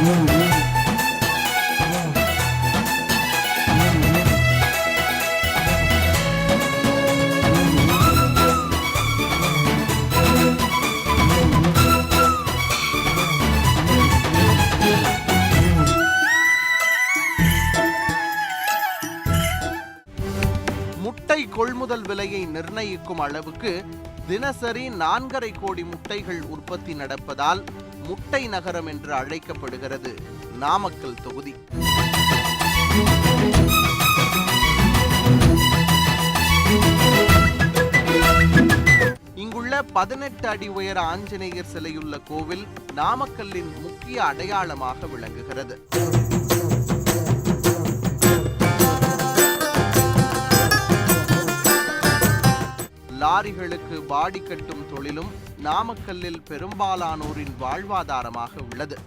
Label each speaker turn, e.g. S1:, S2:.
S1: முட்டை கொள்முதல் விலையை நிர்ணயிக்கும் அளவுக்கு தினசரி 4.5 கோடி முட்டைகள் உற்பத்தி நடப்பதால் முட்டை நகரம் என்று அழைக்கப்படுகிறது நாமக்கல் தொகுதி. இங்குள்ள 18 அடி உயர ஆஞ்சநேயர் சிலையுள்ள கோவில் நாமக்கல்லின் முக்கிய அடையாளமாக விளங்குகிறது. லாரிகளுக்கு பாடி கட்டும் தொழிலும் நாமக்கல்லில் பெரும்பாலானோரின் வாழ்வாதாரமாக உள்ளது.